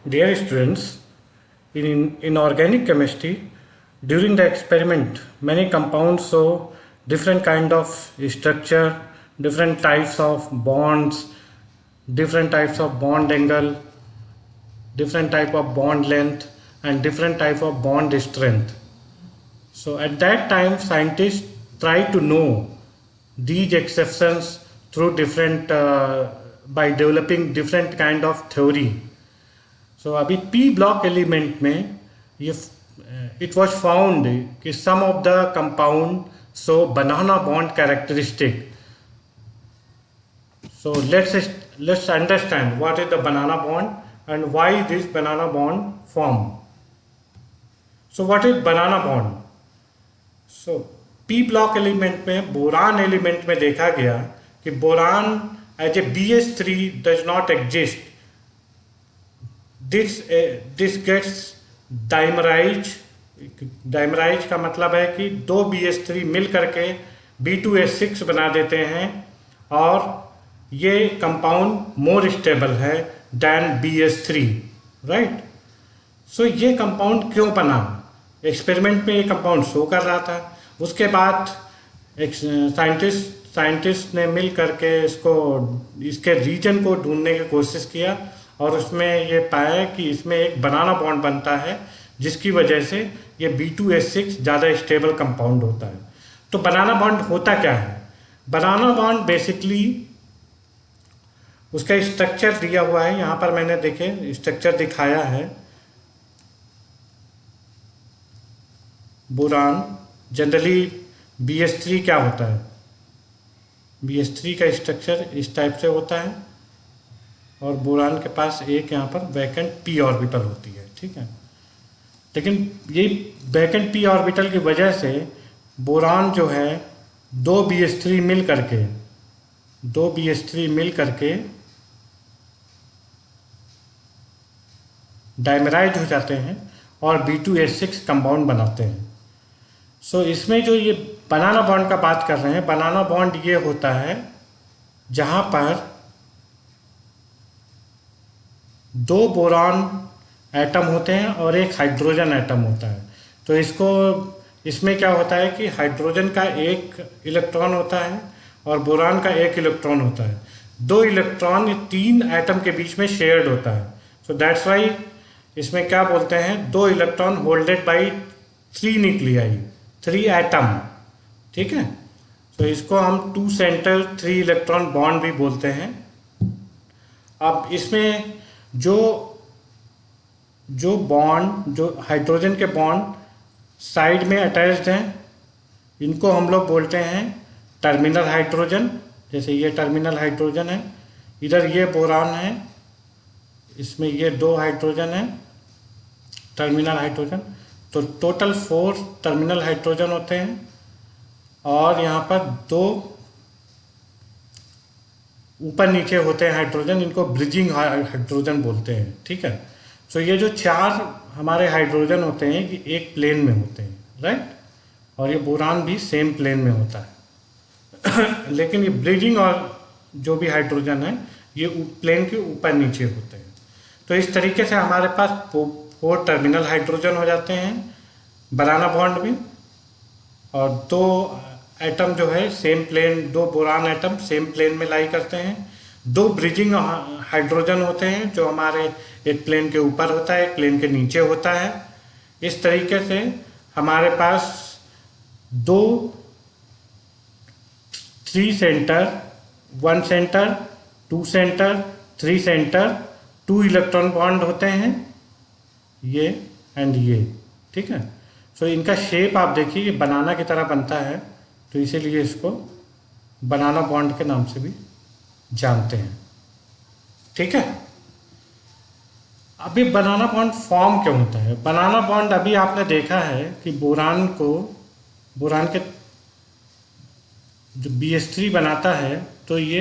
Dear students, in organic chemistry, during the experiment, many compounds show different kind of structure, different types of bonds, different types of bond angle, different type of bond length, and different type of bond strength. So at that time, scientists try to know these exceptions through different by developing different kind of theory. सो अभी P block element में ये it was found कि some of the compound show banana bond characteristic. So let's understand what is the banana bond and why this banana bond form. So what is banana bond? So P block element में boron element में देखा गया कि boron as a BH3 does not exist. This gets dimerise. Dimerise का मतलब है कि दो BH3 मिल करके B2H6 बना देते हैं और ये कंपाउंड मोर स्टेबल है दैन BH3, राइट. सो ये कंपाउंड क्यों बना? एक्सपेरिमेंट में ये कंपाउंड शो कर रहा था. उसके बाद एक साइंटिस्ट ने मिल करके इसके रीजन को ढूंढने की कोशिश किया और उसमें ये पाया कि इसमें एक बनाना बॉन्ड बनता है जिसकी वजह से ये B2H6 ज़्यादा स्टेबल कंपाउंड होता है. तो बनाना बॉन्ड होता क्या है? बनाना बॉन्ड बेसिकली उसका स्ट्रक्चर दिया हुआ है. यहाँ पर मैंने देखे स्ट्रक्चर दिखाया है. बोरान जनरली BH3 क्या होता है? BH3 का स्ट्रक्चर इस टाइप से होता है और बोरान के पास एक यहाँ पर वैकेंट p ऑर्बिटल होती है, ठीक है. लेकिन ये वैकेंट p ऑर्बिटल की वजह से बोरान जो है दो BH3 मिल करके डाइमराइज हो जाते हैं और B2H6 कंपाउंड बनाते हैं. सो इसमें जो ये बनाना बॉन्ड का बात कर रहे हैं, बनाना बॉन्ड ये होता है जहाँ पर दो बोरान एटम होते हैं और एक हाइड्रोजन एटम होता है. तो इसमें क्या होता है कि हाइड्रोजन का एक इलेक्ट्रॉन होता है और बोरान का एक इलेक्ट्रॉन होता है. दो इलेक्ट्रॉन तीन एटम के बीच में शेयर्ड होता है. सो दैट्स वाई इसमें क्या बोलते हैं, दो electron holded by 3 nuclei, 3 atom, ठीक है. तो इसको हम 2 सेंटर 3 इलेक्ट्रॉन बॉन्ड भी बोलते हैं. अब इसमें जो बॉन्ड, जो हाइड्रोजन के बॉन्ड साइड में अटैच्ड हैं, इनको हम लोग बोलते हैं टर्मिनल हाइड्रोजन. जैसे ये टर्मिनल हाइड्रोजन है, इधर ये बोरान है, इसमें ये 2 हाइड्रोजन है टर्मिनल हाइड्रोजन. तो टोटल 4 टर्मिनल हाइड्रोजन होते हैं और यहाँ पर 2 ऊपर नीचे होते हैं हाइड्रोजन. इनको ब्रिजिंग हाइड्रोजन बोलते हैं, ठीक है. सो ये जो 4 हमारे हाइड्रोजन होते हैं कि एक प्लेन में होते हैं, राइट. और ये बोरान भी सेम प्लेन में होता है. लेकिन ये ब्रिजिंग और जो भी हाइड्रोजन है ये प्लेन के ऊपर नीचे होते हैं. तो इस तरीके से हमारे पास 4 टर्मिनल हाइड्रोजन हो जाते हैं बनाना बॉन्ड में और 2 एटम जो है same plane, 2 boron atom same plane में लाई करते हैं. 2 ब्रिजिंग हाइड्रोजन होते हैं जो हमारे एक प्लेन के ऊपर होता है, एक प्लेन के नीचे होता है. इस तरीके से हमारे पास 3 centre, 1 centre, 2 centre, 3 centre, 2 electron bond होते हैं, ये एंड ये, ठीक है. सो इनका शेप आप देखिए ये बनाना की तरह बनता है, तो इसीलिए इसको बनाना बॉन्ड के नाम से भी जानते हैं, ठीक है. अभी बनाना बॉन्ड फॉर्म क्यों होता है? बनाना बॉन्ड अभी आपने देखा है कि बोरान के जो BH3 बनाता है तो ये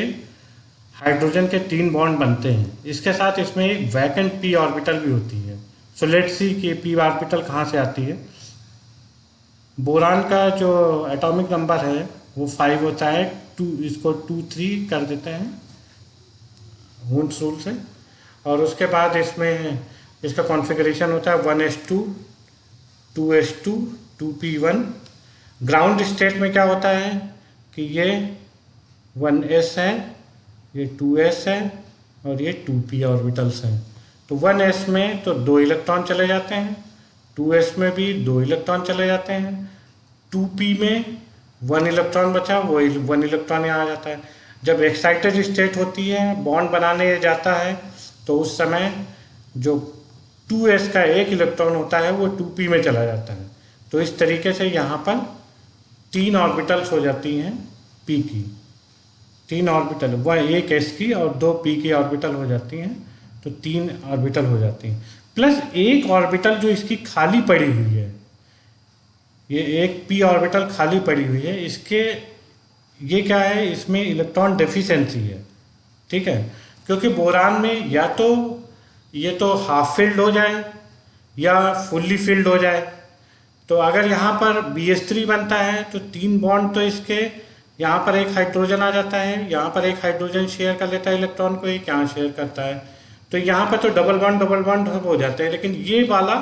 हाइड्रोजन के 3 बॉन्ड बनते हैं. इसके साथ इसमें एक वैकेंट p ऑर्बिटल भी होती है. सो लेट्स सी कि p ऑर्बिटल कहाँ से आती है. बोरान का जो एटॉमिक नंबर है वो 5 होता है. इसको 2 3 कर देते हैं हुंस रूल से. और उसके बाद इसमें इसका कॉन्फ़िगरेशन होता है 1s2 2s2 2p1। Ground state में क्या होता है कि ये 1s है, ये 2s है और ये 2p ऑर्बिटल्स हैं। तो 1s में तो 2 इलेक्ट्रॉन चले जाते हैं, 2s में भी 2 इलेक्ट्रॉन चले जाते हैं, 2p में 1 इलेक्ट्रॉन बचा, वो 1 इलेक्ट्रॉन यहाँ आ जाता है। जब एक्साइटेड स्टेट होती है, बॉन्ड बनाने जाता है, तो उस समय जो 2s का 1 इलेक्ट्रॉन होता है वो 2p में चला जाता है। तो इस तरीके से यहाँ पर 3 ऑर्बिटल्स हो जाती हैं p की, 3 ऑर्बिटल, वह 1 s की और 2 p की ऑर्बिटल हो जाती हैं, तो 3 ऑर्बिटल हो जाती हैं। प्लस एक ऑर्बिटल जो इसकी खाली पड़ी हुई है, ये एक p ऑर्बिटल खाली पड़ी हुई है, इसके ये क्या है, इसमें इलेक्ट्रॉन डेफिशिएंसी है, ठीक है। क्योंकि बोरान में या तो ये तो हाफ फिल्ड हो जाए या फुल्ली फिल्ड हो जाए। तो अगर यहाँ पर BH3 बनता है तो 3 बॉन्ड तो इसके, यहाँ पर एक हाइड्रोजन आ जाता है, यहाँ पर एक हाइड्रोजन शेयर कर लेता है इलेक्ट्रॉन को, एक यहाँ शेयर करता है, तो यहाँ पर तो डबल बॉन्ड सब हो जाते हैं। लेकिन ये वाला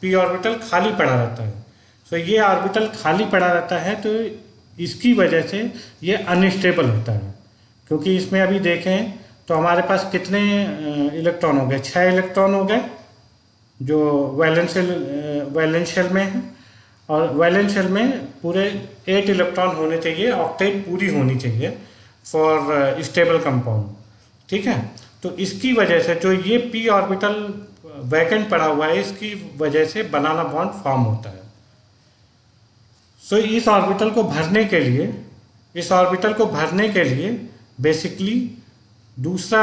p ऑर्बिटल खाली पड़ा रहता है। तो ये ऑर्बिटल खाली पड़ा रहता है, तो इसकी वजह से ये अनस्टेबल होता है। क्योंकि इसमें अभी देखें तो हमारे पास कितने इलेक्ट्रॉन हो गए, 6 इलेक्ट्रॉन हो गए जो वैलेंस शेल में है, और वैलेंस शेल में पूरे 8 इलेक्ट्रॉन होने चाहिए, ऑक्टेट पूरी होनी चाहिए फॉर स्टेबल कंपाउंड, ठीक है। तो इसकी वजह से जो ये p ऑर्बिटल वैकेंट पड़ा हुआ है, इसकी वजह से बनाना बॉन्ड फॉर्म होता है। सो इस ऑर्बिटल को भरने के लिए बेसिकली दूसरा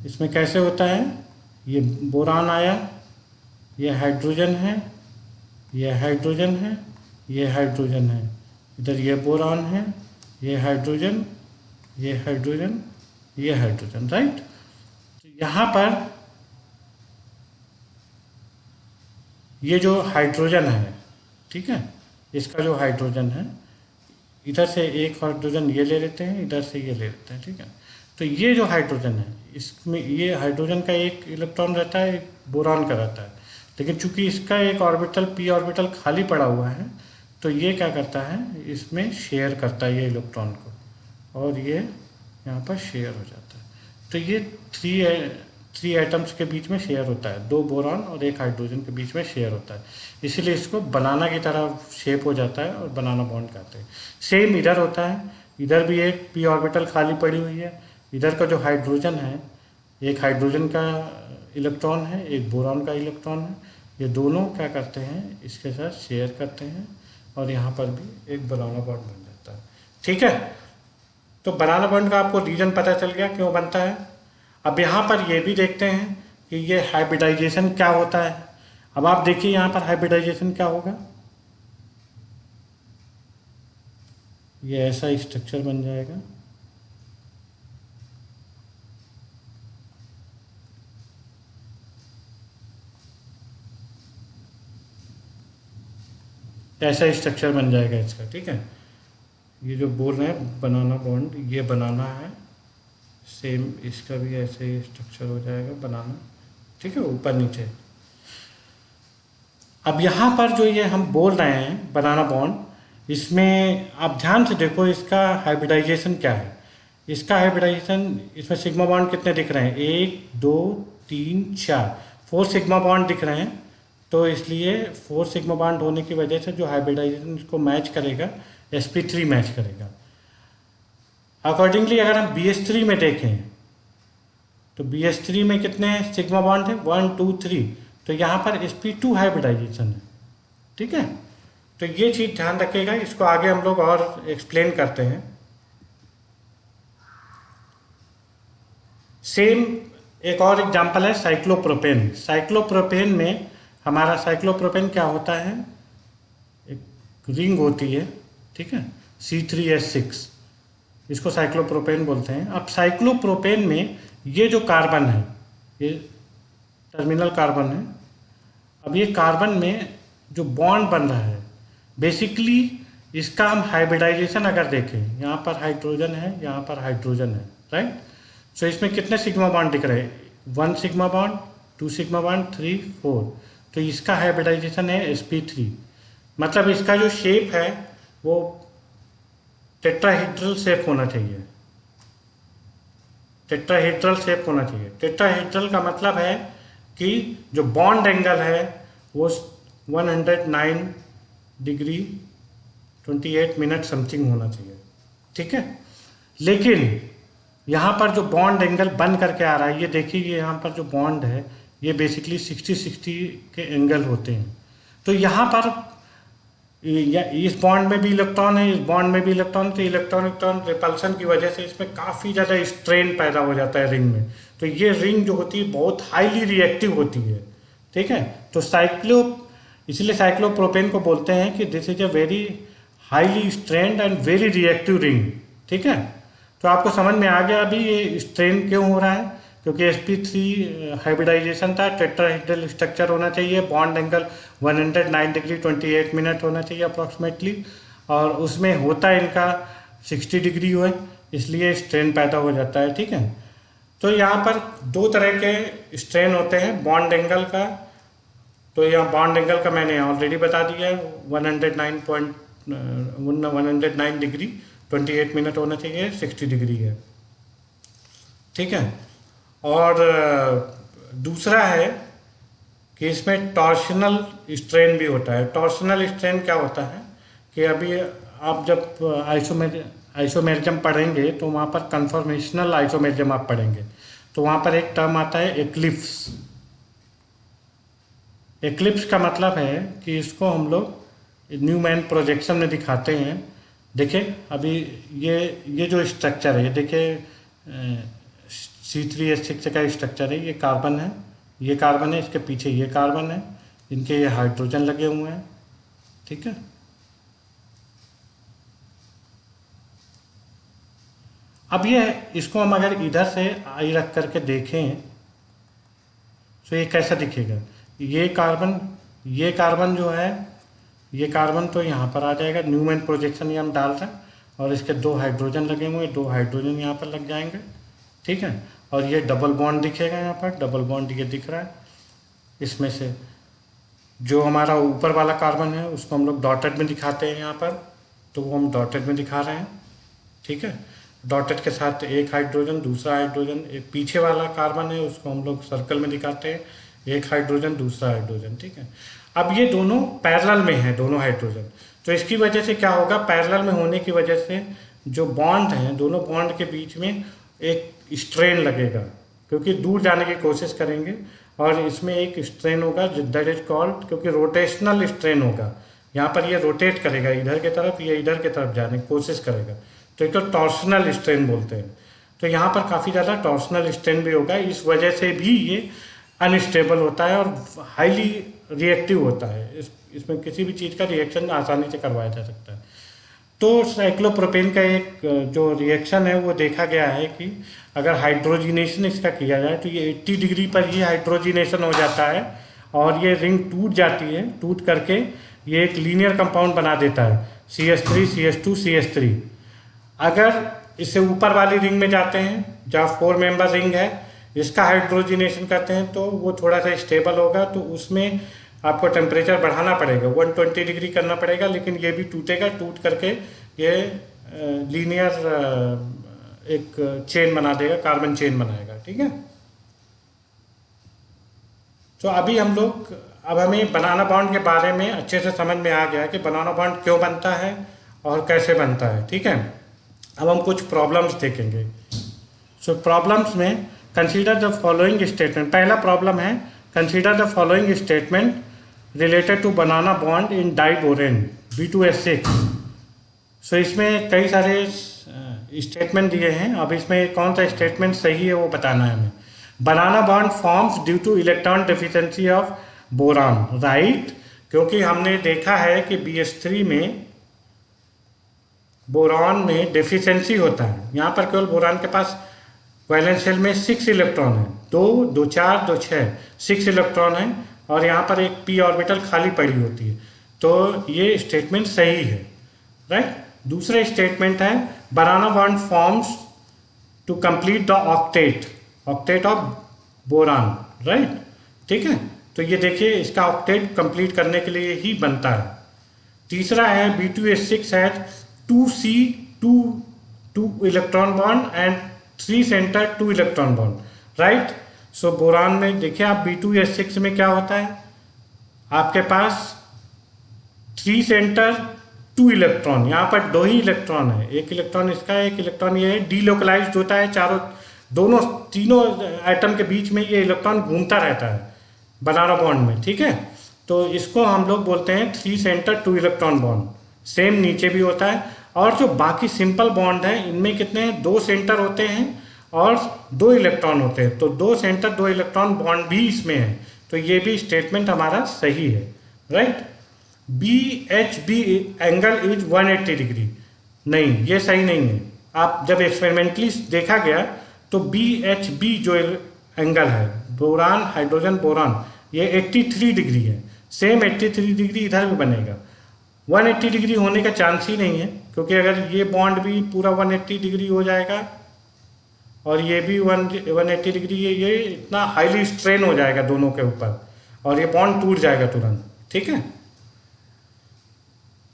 इसमें कैसे होता है, ये बोरान आया, ये हाइड्रोजन है, ये हाइड्रोजन है, ये हाइड्रोजन है, इधर ये बोरान है, ये हाइड्रोजन, ये हाइड्रोजन, ये हाइड्रोजन, राइट। तो यहाँ पर ये जो हाइड्रोजन है, ठीक है, इसका जो हाइड्रोजन है, इधर से एक हाइड्रोजन ये ले लेते हैं, इधर से ये ले लेते हैं, ठीक है। तो ये जो हाइड्रोजन है, इसमें ये हाइड्रोजन का 1 इलेक्ट्रॉन रहता है, एक बोरान का रहता है। लेकिन चूंकि इसका एक ऑर्बिटल p ऑर्बिटल खाली पड़ा हुआ है, तो ये क्या करता है, इसमें शेयर करता है ये इलेक्ट्रॉन को, और ये यहाँ पर शेयर हो जाता है। तो ये 3 एटम्स के बीच में शेयर होता है, 2 बोरान और 1 हाइड्रोजन के बीच में शेयर होता है, इसीलिए इसको बनाना की तरह शेप हो जाता है और बनाना बॉन्ड कहते हैं। सेम इधर होता है, इधर भी एक p ऑर्बिटल खाली पड़ी हुई है, इधर का जो हाइड्रोजन है, एक हाइड्रोजन का इलेक्ट्रॉन है, एक बोरान का इलेक्ट्रॉन है, ये दोनों क्या करते हैं, इसके साथ शेयर करते हैं, और यहाँ पर भी एक बनाना बॉन्ड बन जाता है, ठीक है। तो बनाना बॉन्ड का आपको रीजन पता चल गया क्यों बनता है। अब यहाँ पर ये भी देखते हैं कि ये हाइब्रिडाइजेशन क्या होता है। अब आप देखिए यहाँ पर हाइब्रिडाइजेशन क्या होगा, ये ऐसा स्ट्रक्चर बन जाएगा, ऐसा स्ट्रक्चर बन जाएगा इसका, ठीक है। ये जो बोल रहे हैं बनाना बॉन्ड, ये बनाना है, सेम इसका भी ऐसे ही स्ट्रक्चर हो जाएगा बनाना, ठीक है, ऊपर नीचे। अब यहाँ पर जो ये हम बोल रहे हैं बनाना बॉन्ड, इसमें आप ध्यान से देखो इसका हाइब्रिडाइजेशन क्या है। इसका हाइब्रिडाइजेशन, इसमें सिग्मा बॉन्ड कितने दिख रहे हैं, 1 2 3 4, 4 सिग्मा बॉन्ड दिख रहे हैं। तो इसलिए 4 सिग्मा बॉन्ड होने की वजह से जो हाइब्रिडाइजेशन को मैच करेगा, sp3 मैच करेगा। अकॉर्डिंगली अगर हम BH3 में देखें तो BH3 में कितने सिग्मा बॉन्ड है, 1 2 3, तो यहाँ पर sp2 हाइब्रिडाइजेशन है, ठीक है। तो ये चीज़ ध्यान रखिएगा, इसको आगे हम लोग और एक्सप्लेन करते हैं। सेम एक और एग्जांपल है साइक्लोप्रोपेन। साइक्लोप्रोपेन में हमारा साइक्लोप्रोपेन क्या होता है, एक रिंग होती है, ठीक है, C3H6, इसको साइक्लोप्रोपेन बोलते हैं। अब साइक्लोप्रोपेन में ये जो कार्बन है, ये टर्मिनल कार्बन है। अब ये कार्बन में जो बॉन्ड बन रहा है, बेसिकली इसका हम हाइब्रिडाइजेशन अगर देखें, यहाँ पर हाइड्रोजन है, यहाँ पर हाइड्रोजन है, राइट। सो इसमें कितने सिग्मा बॉन्ड दिख रहे हैं, 1 सिग्मा बॉन्ड, 2 सिग्मा बॉन्ड 3 4। तो इसका हाइब्रिडाइजेशन है sp3। मतलब इसका जो शेप है वो टेट्राहेड्रल शेप होना चाहिए। टेट्राहेड्रल शेप होना चाहिए। टेट्राहेड्रल का मतलब है कि जो बॉन्ड एंगल है वो 109 डिग्री 28 मिनट समथिंग होना चाहिए, ठीक है। लेकिन यहाँ पर जो बॉन्ड एंगल बन करके आ रहा है, ये देखिए, ये यहाँ पर जो बॉन्ड है ये बेसिकली 60-60 के एंगल होते हैं। तो यहाँ पर इस बॉन्ड में भी इलेक्ट्रॉन है, इस बॉन्ड में भी इलेक्ट्रॉन, तो इलेक्ट्रॉन रिपल्सन की वजह से इसमें काफ़ी ज़्यादा स्ट्रेन पैदा हो जाता है रिंग में। तो ये रिंग जो होती है बहुत हाईली रिएक्टिव होती है, ठीक है। तो इसलिए साइक्लोप्रोपेन को बोलते हैं कि this is a very highly strained and very reactive ring, ठीक है। तो आपको समझ में आ गया अभी ये स्ट्रेन क्यों हो रहा है, क्योंकि sp3 हाइब्रिडाइजेशन था, टेट्राहेड्रल स्ट्रक्चर होना चाहिए, बॉन्ड एंगल 109 डिग्री 28 मिनट होना चाहिए अप्रॉक्सीमेटली, और उसमें होता है इनका 60 डिग्री हो, इसलिए स्ट्रेन पैदा हो जाता है, ठीक है। तो यहाँ पर दो तरह के स्ट्रेन होते हैं बॉन्ड एंगल का। तो यहाँ बॉन्ड एंगल का मैंने ऑलरेडी बता दिया है, 109 डिग्री 28 मिनट होना चाहिए, 60 डिग्री है, ठीक है। और दूसरा है कि इसमें टॉर्शनल स्ट्रेन भी होता है। टॉर्शनल स्ट्रेन क्या होता है कि अभी आप जब आइसोमेरिज्म पढ़ेंगे तो वहाँ पर कन्फॉर्मेशनल आइसोमेरिज्म आप पढ़ेंगे, तो वहाँ पर एक टर्म आता है एक्लिप्स। एक्लिप्स का मतलब है कि इसको हम लोग न्यूमैन प्रोजेक्शन में दिखाते हैं। देखिए अभी ये जो स्ट्रक्चर है, ये देखिए C3H6 का स्ट्रक्चर है, ये कार्बन है, ये कार्बन है, इसके पीछे ये कार्बन है, इनके ये हाइड्रोजन लगे हुए हैं, ठीक है। अब इसको हम अगर इधर से आई रख करके देखें तो ये कैसा दिखेगा। ये कार्बन जो है, ये कार्बन तो यहाँ पर आ जाएगा, न्यूमैन प्रोजेक्शन ये हम डाल रहे हैं, और इसके दो हाइड्रोजन लगे हुए हैं, दो हाइड्रोजन यहाँ पर लग जाएंगे, ठीक है। और ये डबल बॉन्ड दिखेगा, यहाँ पर डबल बॉन्ड ये दिख रहा है। इसमें से जो हमारा ऊपर वाला कार्बन है उसको हम लोग डॉटेड में दिखाते हैं यहाँ पर, तो वो हम डॉटेड में दिखा रहे हैं, ठीक है। डॉटेड के साथ एक हाइड्रोजन, दूसरा हाइड्रोजन, एक पीछे वाला कार्बन है उसको हम लोग सर्कल में दिखाते हैं, एक हाइड्रोजन दूसरा हाइड्रोजन, ठीक है। अब ये दोनों पैरेलल में हैं, दोनों हाइड्रोजन, तो इसकी वजह से क्या होगा, पैरेलल में होने की वजह से जो बॉन्ड हैं, दोनों बॉन्ड के बीच में एक स्ट्रेन लगेगा, क्योंकि दूर जाने की कोशिश करेंगे, और इसमें एक स्ट्रेन होगा दैट इज कॉल्ड, क्योंकि रोटेशनल स्ट्रेन होगा, यहाँ पर ये रोटेट करेगा इधर की तरफ, ये इधर की तरफ जाने की कोशिश करेगा, तो एक टॉर्शनल स्ट्रेन बोलते हैं। तो यहाँ पर काफ़ी ज़्यादा टॉर्शनल स्ट्रेन भी होगा, इस वजह से भी ये अनस्टेबल होता है और हाईली रिएक्टिव होता है। इसमें किसी भी चीज़ का रिएक्शन आसानी से करवाया जा सकता है। तो साइक्लोप्रोपेन का एक जो रिएक्शन है वो देखा गया है कि अगर हाइड्रोजिनेशन इसका किया जाए तो ये 80 डिग्री पर ही हाइड्रोजिनेशन हो जाता है, और ये रिंग टूट जाती है, टूट करके ये एक लीनियर कंपाउंड बना देता है, CH3 CH2 CH3। अगर इससे ऊपर वाली रिंग में जाते हैं जहाँ 4 मेंबर रिंग है, इसका हाइड्रोजिनेशन करते हैं तो वो थोड़ा सा स्टेबल होगा, तो उसमें आपको टेम्परेचर बढ़ाना पड़ेगा, 120 डिग्री करना पड़ेगा, लेकिन ये भी टूटेगा, टूट करके ये लीनियर एक चेन बना देगा, कार्बन चेन बनाएगा, ठीक है। तो अभी अब हमें बनाना बॉन्ड के बारे में अच्छे से समझ में आ गया कि बनाना बॉन्ड क्यों बनता है और कैसे बनता है, ठीक है। अब हम कुछ प्रॉब्लम्स देखेंगे। सो प्रॉब्लम्स में कंसीडर द फॉलोइंग स्टेटमेंट। पहला प्रॉब्लम है consider the following statement related to banana bond in diborane B2S6। So इसमें कई सारे स्टेटमेंट दिए हैं, अब इसमें कौन सा स्टेटमेंट सही है वो बताना है हमें। Banana bond forms due to electron deficiency of boron, right, क्योंकि हमने देखा है कि BH3 में बोरान में डेफिशिएंसी होता है। यहाँ पर केवल बोरान के पास वैलेंस शेल में 6 इलेक्ट्रॉन है, 2 2 4 2 6 6 इलेक्ट्रॉन है, और यहाँ पर एक p ऑर्बिटल खाली पड़ी होती है, तो ये स्टेटमेंट सही है, राइट। दूसरा स्टेटमेंट है banana bond forms to complete the octet of boron, right. ठीक है, तो ये देखिए इसका ऑक्टेट कंप्लीट करने के लिए ही बनता है। तीसरा है B2H6 has 2C2 2 electron bond and 3 centre 2 electron bond, right. So boron में देखिए आप B2H6 में क्या होता है, आपके पास 3 सेंटर 2 इलेक्ट्रॉन, यहाँ पर 2 ही इलेक्ट्रॉन है, एक इलेक्ट्रॉन इसका है, एक इलेक्ट्रॉन ये है, डीलोकलाइज्ड होता है, दोनों तीनों एटम के बीच में ये इलेक्ट्रॉन घूमता रहता है बनाना बॉन्ड में, ठीक है। तो इसको हम लोग बोलते हैं 3 सेंटर 2 इलेक्ट्रॉन बॉन्ड। सेम नीचे भी होता है। और जो बाकी सिंपल बॉन्ड है इनमें कितने हैं, 2 सेंटर होते हैं और 2 इलेक्ट्रॉन होते हैं, तो 2 सेंटर 2 इलेक्ट्रॉन बॉन्ड भी इसमें है, तो ये भी स्टेटमेंट हमारा सही है, right. BHB angle is 180 degree, नहीं ये सही नहीं है। आप जब एक्सपेरिमेंटली देखा गया तो BHB जो एंगल है बोरान हाइड्रोजन बोरान, ये 83 डिग्री है, सेम 83 डिग्री इधर भी बनेगा। 180 डिग्री होने का चांस ही नहीं है, क्योंकि अगर ये बॉन्ड भी पूरा 180 डिग्री हो जाएगा और ये भी 180 डिग्री है, ये इतना हाईली स्ट्रेन हो जाएगा दोनों के ऊपर और ये बॉन्ड टूट जाएगा तुरंत, ठीक है।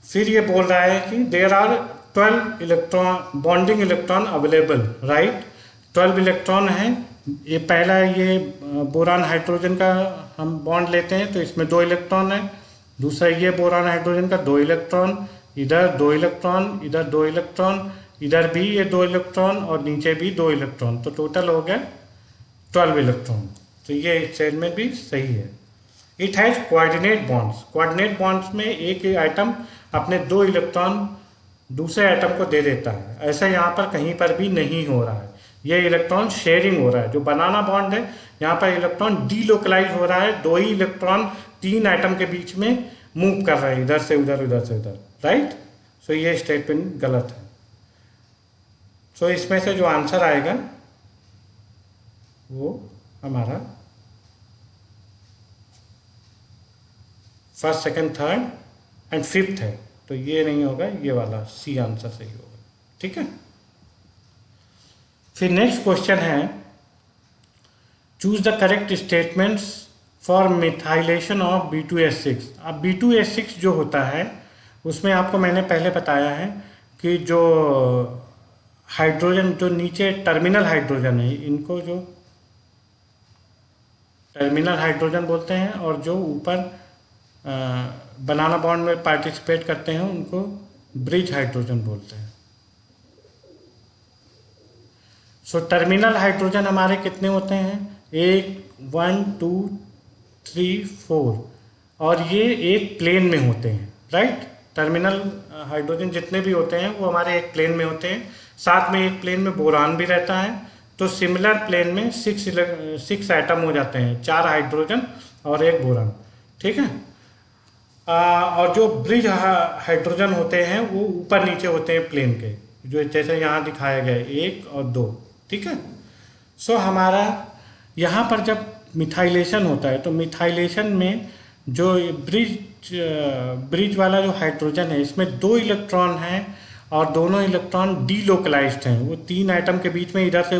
फिर ये बोल रहा है कि there are 12 electron bonding electron available, right. 12 electron है। ये पहला ये बोरान हाइड्रोजन का हम बॉन्ड लेते हैं तो इसमें 2 इलेक्ट्रॉन है। दूसरा ये बोरान हाइड्रोजन का 2 इलेक्ट्रॉन, इधर 2 इलेक्ट्रॉन, इधर 2 इलेक्ट्रॉन, इधर भी ये 2 इलेक्ट्रॉन और नीचे भी 2 इलेक्ट्रॉन, तो टोटल हो गया 12 इलेक्ट्रॉन। तो ये स्टेटमेंट भी सही है। It has coordinate bonds, coordinate bonds में एक ही आइटम अपने 2 इलेक्ट्रॉन दूसरे आइटम को दे देता है, ऐसा यहाँ पर कहीं पर भी नहीं हो रहा है। ये इलेक्ट्रॉन शेयरिंग हो रहा है। जो बनाना बॉन्ड है यहाँ पर इलेक्ट्रॉन डीलोकलाइज हो रहा है, 2 ही इलेक्ट्रॉन 3 आइटम के बीच में मूव कर रहे हैं, इधर से उधर उधर से उधर, राइट। सो ये स्टेटमेंट गलत है। सो इसमें से जो आंसर आएगा वो हमारा first, second, third and fifth है, तो ये नहीं होगा, ये वाला सी आंसर सही होगा, ठीक है। फिर नेक्स्ट क्वेश्चन है, choose the correct statements for methylation of B2H6। अब B2H6 जो होता है उसमें आपको मैंने पहले बताया है कि जो हाइड्रोजन जो नीचे टर्मिनल हाइड्रोजन है, इनको जो टर्मिनल हाइड्रोजन बोलते हैं, और जो ऊपर बनाना बॉन्ड में पार्टिसिपेट करते हैं उनको ब्रिज हाइड्रोजन बोलते हैं। सो टर्मिनल हाइड्रोजन हमारे कितने होते हैं, 1 2 3 4, और ये एक प्लेन में होते हैं, राइट। टर्मिनल हाइड्रोजन जितने भी होते हैं वो हमारे एक प्लेन में होते हैं। साथ में एक प्लेन में बोरान भी रहता है, तो सिमिलर प्लेन में 6 एटम हो जाते हैं, 4 हाइड्रोजन और 1 बोरान, ठीक है। और जो ब्रिज हाइड्रोजन होते हैं वो ऊपर नीचे होते हैं प्लेन के, जो जैसे यहाँ दिखाया गया 1 और 2, ठीक है। सो हमारा यहाँ पर जब मिथाइलेशन होता है तो मिथाइलेशन में जो ब्रिज वाला जो हाइड्रोजन है इसमें 2 इलेक्ट्रॉन हैं और दोनों इलेक्ट्रॉन डीलोकलाइज्ड हैं, वो 3 एटम के बीच में इधर से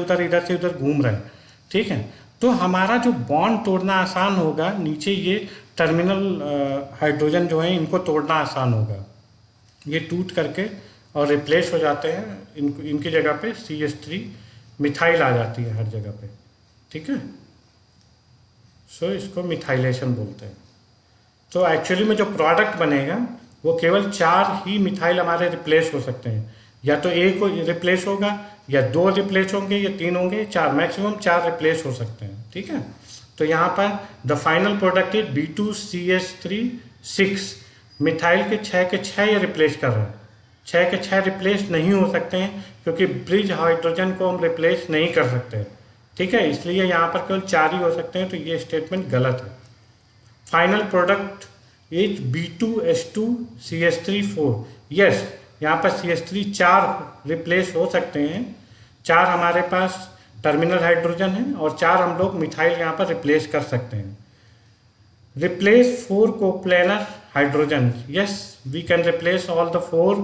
उधर घूम रहे हैं, ठीक है। तो हमारा जो बॉन्ड तोड़ना आसान होगा, नीचे ये टर्मिनल हाइड्रोजन जो है इनको तोड़ना आसान होगा, ये टूट करके और रिप्लेस हो जाते हैं, इनकी जगह पे CH3 मिथाइल आ जाती है हर जगह पे, ठीक है। सो इसको मिथाइलेशन बोलते हैं। तो एक्चुअली में जो प्रोडक्ट बनेगा वो केवल 4 ही मिथाइल हमारे रिप्लेस हो सकते हैं, या तो एक रिप्लेस होगा, या 2 रिप्लेस होंगे, या 3 होंगे, 4 मैक्सिमम 4 रिप्लेस हो सकते हैं, ठीक है। तो यहाँ पर the final product is B2CH3 methyl के 6 ये रिप्लेस कर रहे हैं। 6 के 6 रिप्लेस नहीं हो सकते हैं क्योंकि ब्रिज हाइड्रोजन को हम रिप्लेस नहीं कर सकते, ठीक है, इसलिए यहाँ पर केवल 4 ही हो सकते हैं, तो ये स्टेटमेंट गलत है। Final product is B2H2CH3 yes, यहाँ पर CH3 4 रिप्लेस हो सकते हैं, 4 हमारे पास टर्मिनल हाइड्रोजन है और 4 हम लोग मिथाइल यहाँ पर रिप्लेस कर सकते हैं। Replace 4 coplanar hydrogen, yes we can replace all the 4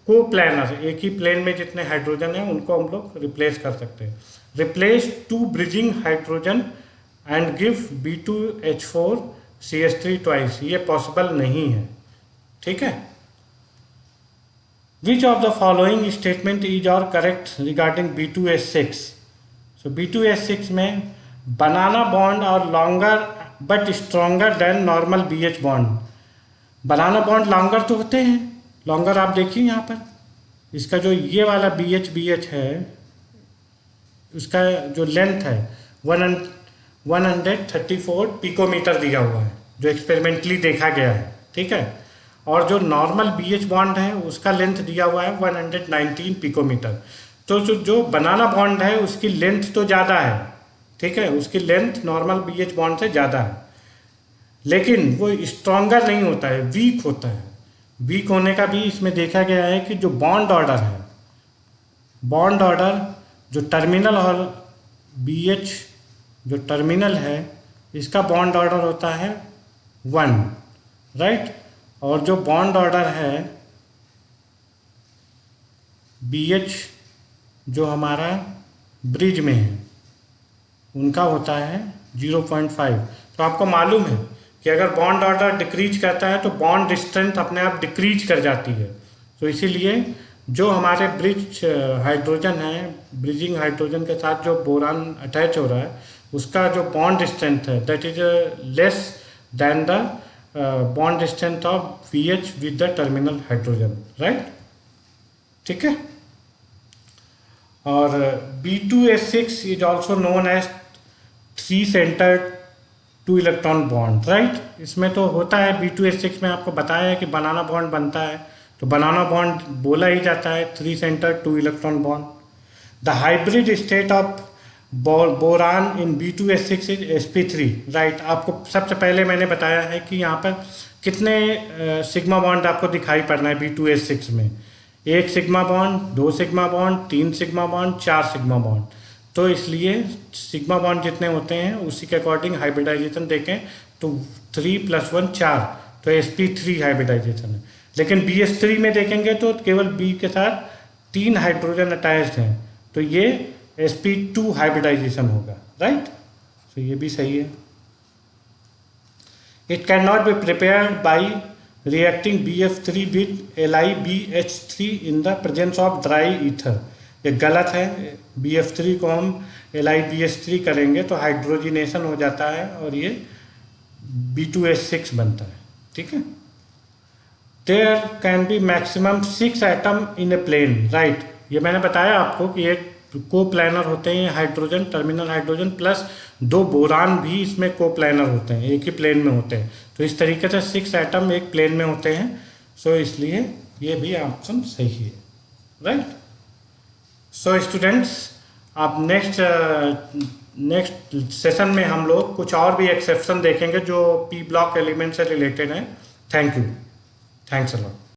coplanar, एक ही प्लेन में जितने हाइड्रोजन हैं उनको हम लोग रिप्लेस कर सकते हैं। Replace 2 bridging hydrogen and give B2H4CH3 twice, ये पॉसिबल नहीं है, ठीक है। Which of the following statement is और करेक्ट रिगार्डिंग B2H6? सो B2H6 में बनाना बॉन्ड और longer but stronger than normal BH bond. Banana bond longer तो होते हैं, लॉन्गर आप देखिए यहाँ पर, इसका जो ये वाला BH है, उसका जो लेंथ है 134 पिकोमीटर दिया हुआ है, जो एक्सपेरिमेंटली देखा गया है, ठीक है। और जो नॉर्मल BH बॉन्ड है उसका लेंथ दिया हुआ है 119 पिकोमीटर। तो जो बनाना बॉन्ड है उसकी लेंथ तो ज़्यादा है, ठीक है, उसकी लेंथ नॉर्मल BH बॉन्ड से ज़्यादा है, लेकिन वो स्ट्रॉन्गर नहीं होता है, वीक होता है। वीक होने का भी इसमें देखा गया है कि जो बॉन्ड ऑर्डर है, बॉन्ड ऑर्डर जो टर्मिनल और BH जो टर्मिनल है इसका बॉन्ड ऑर्डर होता है 1, राइट। और जो बॉन्ड ऑर्डर है BH जो हमारा ब्रिज में है उनका होता है 0.5। तो आपको मालूम है कि अगर बॉन्ड ऑर्डर डिक्रीज करता है तो बॉन्ड स्ट्रेंथ अपने आप डिक्रीज कर जाती है। तो इसीलिए जो हमारे ब्रिज हाइड्रोजन है, ब्रिजिंग हाइड्रोजन के साथ जो बोरान अटैच हो रहा है उसका जो बॉन्ड स्ट्रेंथ है that is less than the bond strength of BH with the terminal hydrogen, right, ठीक है। और B2H6 is also known as 3 centred 2 electron bond, right. इसमें तो होता है B2H6 में आपको बताया है कि बनाना बॉन्ड बनता है, तो बनाना बॉन्ड बोला ही जाता है 3 centred 2 electron bond. The hybrid state of boron in B2H6 is sp3, right. आपको सबसे पहले मैंने बताया है कि यहाँ पर कितने सिग्मा बॉन्ड आपको दिखाई पड़ना है B2H6 में, 1 sigma bond, 2 sigma bond, 3 sigma bond, 4 sigma bond. तो इसलिए सिग्मा बॉन्ड जितने होते हैं उसी के अकॉर्डिंग हाइब्रिडाइजेशन देखें तो 3 + 1 4, तो sp3 हाइब्रिडाइजेशन है। लेकिन BH3 में देखेंगे तो केवल B के साथ 3 हाइड्रोजन अटैच्ड हैं, तो ये sp2 हाइब्रिडाइजेशन होगा, राइट। तो ये भी सही है। It can not be prepared by reacting BF3 with LiBH3 in the presence of dry ether. ये गलत है, BF3 को हम LiBH3 करेंगे तो हाइड्रोजिनेशन हो जाता है और ये B2H6 बनता है, ठीक है। There can be maximum 6 atom in a plane, right. ये मैंने बताया आपको कि एक को प्लानर होते हैं hydrogen, terminal hydrogen plus 2 boron भी इसमें को प्लानर होते हैं, एक ही प्लेन में होते हैं। तो इस तरीके से 6 एटम एक प्लेन में होते हैं, सो इसलिए ये भी ऑप्शन सही है, राइट। सो स्टूडेंट्स, आप नेक्स्ट सेशन में हम लोग कुछ और भी एक्सेप्शन देखेंगे जो P ब्लॉक एलिमेंट से रिलेटेड हैं। Thank you, thanks a lot.